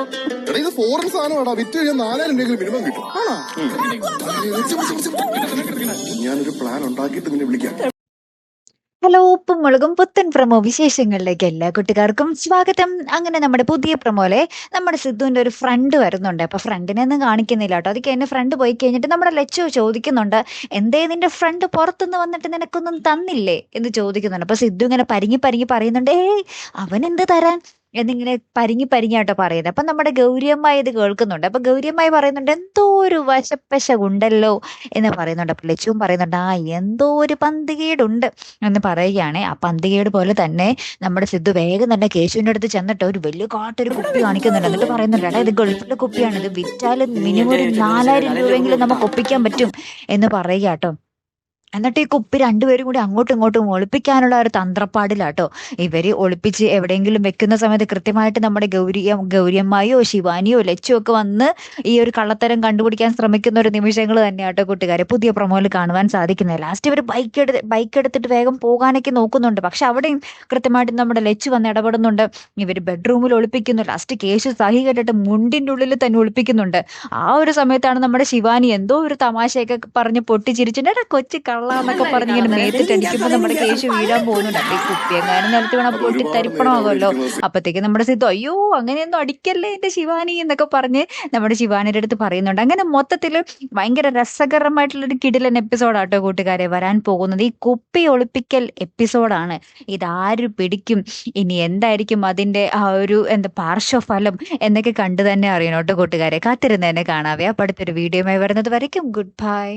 എടാ ഇത് ഫോറിൻ സാധനമാടാ, വിറ്റ് കഴിഞ്ഞാൽ 4000 രൂപ മിനിമം കിട്ടും. ഞാനൊരു പ്ലാൻ ഉണ്ടാക്കിയിട്ട് നിന്നെ വിളിക്കാം. ഹലോ, ഉപ്പും മുളകും പുത്തൻ പ്രമോ വിശേഷങ്ങളിലേക്ക് എല്ലാ കുട്ടികാർക്കും സ്വാഗതം. അങ്ങനെ നമ്മുടെ പുതിയ പ്രമോലെ നമ്മുടെ സിദ്ധുവിന്റെ ഒരു ഫ്രണ്ട് വരുന്നുണ്ട്. അപ്പൊ ഫ്രണ്ടിനെ ഒന്നും കാണിക്കുന്നില്ല കേട്ടോ. അത് കഴിഞ്ഞ് ഫ്രണ്ട് പോയി കഴിഞ്ഞിട്ട് നമ്മുടെ ലച്ചു ചോദിക്കുന്നുണ്ട്, എന്തേ നിന്റെ ഫ്രണ്ട് പുറത്തുനിന്ന് വന്നിട്ട് നിനക്കൊന്നും തന്നില്ലേ എന്ന് ചോദിക്കുന്നുണ്ട്. അപ്പൊ സിദ്ധു ഇങ്ങനെ പരിങ്ങി പരിങ്ങി പറയുന്നുണ്ട്, ഏയ് അവൻ എന്ത് തരാൻ എന്നിങ്ങനെ പരിങ്ങിയാട്ടോ പറയുന്നത്. അപ്പൊ നമ്മുടെ ഗൗരിയമ്മായി ഇത് കേൾക്കുന്നുണ്ട്. അപ്പൊ ഗൗരിയമ്മായി പറയുന്നുണ്ട്, എന്തോ ഒരു വശപ്പശ ഉണ്ടല്ലോ എന്ന് പറയുന്നുണ്ട്. അപ്പൊ ലച്ചുവും പറയുന്നുണ്ട്, ആ എന്തോ ഒരു പന്തികേടുണ്ട് എന്ന് പറയുകയാണ്. ആ പന്തികേട് പോലെ തന്നെ നമ്മുടെ സിദ്ധു വേഗം തന്നെ കേശുവിന്റെ അടുത്ത് ചെന്നിട്ട് ഒരു വലിയ കാട്ടൊരു കുപ്പി കാണിക്കുന്നുണ്ട്. എന്നിട്ട് പറയുന്നുണ്ട്, എടാ ഇത് ഗൾഫിലെ കുപ്പിയാണ്, ഇത് വിറ്റാലും മിനിമം ഒരു 4000 രൂപയെങ്കിലും നമുക്ക് ഒപ്പിക്കാൻ പറ്റും എന്ന് പറയുക കേട്ടോ. എന്നിട്ട് ഈ കുപ്പി രണ്ടുപേരും കൂടി അങ്ങോട്ടും ഇങ്ങോട്ടും ഒളിപ്പിക്കാനുള്ള ഒരു തന്ത്രപ്പാടിലാട്ടോ. ഇവര് ഒളിപ്പിച്ച് എവിടെയെങ്കിലും വെക്കുന്ന സമയത്ത് കൃത്യമായിട്ട് നമ്മുടെ ഗൗരിയമ്മായോ ശിവാനിയോ ലച്ചോ ഒക്കെ വന്ന് ഈ ഒരു കള്ളത്തരം കണ്ടുപിടിക്കാൻ ശ്രമിക്കുന്ന ഒരു നിമിഷങ്ങൾ തന്നെയാട്ടോ കൂട്ടുകാരെ പുതിയ പ്രൊമോയിൽ കാണുവാൻ സാധിക്കുന്നത്. ലാസ്റ്റ് ഇവർ ബൈക്ക് എടുത്തിട്ട് വേഗം പോകാനൊക്കെ നോക്കുന്നുണ്ട്. പക്ഷെ അവിടെയും കൃത്യമായിട്ട് നമ്മുടെ ലച്ചു വന്ന് ഇടപെടുന്നുണ്ട്. ഇവർ ബെഡ്റൂമിൽ ഒളിപ്പിക്കുന്നു. ലാസ്റ്റ് കേശു സഹി കേട്ടിട്ട് മുണ്ടിന്റെ ഉള്ളിൽ തന്നെ ഒളിപ്പിക്കുന്നുണ്ട്. ആ ഒരു സമയത്താണ് നമ്മുടെ ശിവാനി എന്തോ ഒരു തമാശയൊക്കെ പറഞ്ഞ് പൊട്ടിച്ചിരിച്ചിട്ട് കൊച്ചു എന്നൊക്കെ പറഞ്ഞ് ഇങ്ങനെ മേത്തിട്ടടിക്കുമ്പോ നമ്മുടെ കേശു വീഴാൻ പോകുന്നുണ്ട്. അപ്പൊ ഈ കുപ്പിയെങ്ങാനും നിലത്ത് വീണ പൊട്ടി തരിപ്പണമാകുമല്ലോ. അപ്പത്തേക്ക് നമ്മുടെ സിദ്ധു, അയ്യോ അങ്ങനെയൊന്നും അടിക്കല്ലേ എന്റെ ശിവാനി എന്നൊക്കെ പറഞ്ഞ് നമ്മുടെ ശിവാനിയുടെ അടുത്ത് പറയുന്നുണ്ട്. അങ്ങനെ മൊത്തത്തില് ഭയങ്കര രസകരമായിട്ടുള്ളൊരു കിടിലൻ എപ്പിസോഡാട്ടോ കൂട്ടുകാരെ വരാൻ പോകുന്നത്. ഈ കുപ്പി ഒളിപ്പിക്കൽ എപ്പിസോഡാണ്. ഇതാര് പിടിക്കും, ഇനി എന്തായിരിക്കും അതിന്റെ ആ ഒരു പാർശ്വഫലം എന്നൊക്കെ കണ്ടു തന്നെ അറിയണോട്ടോ കൂട്ടുകാരെ. കാത്തിരുന്ന് തന്നെ കാണാവേ. അപ്പൊ അടുത്തൊരു വീഡിയോയുമായി വരുന്നത് വരയ്ക്കും ഗുഡ് ബൈ.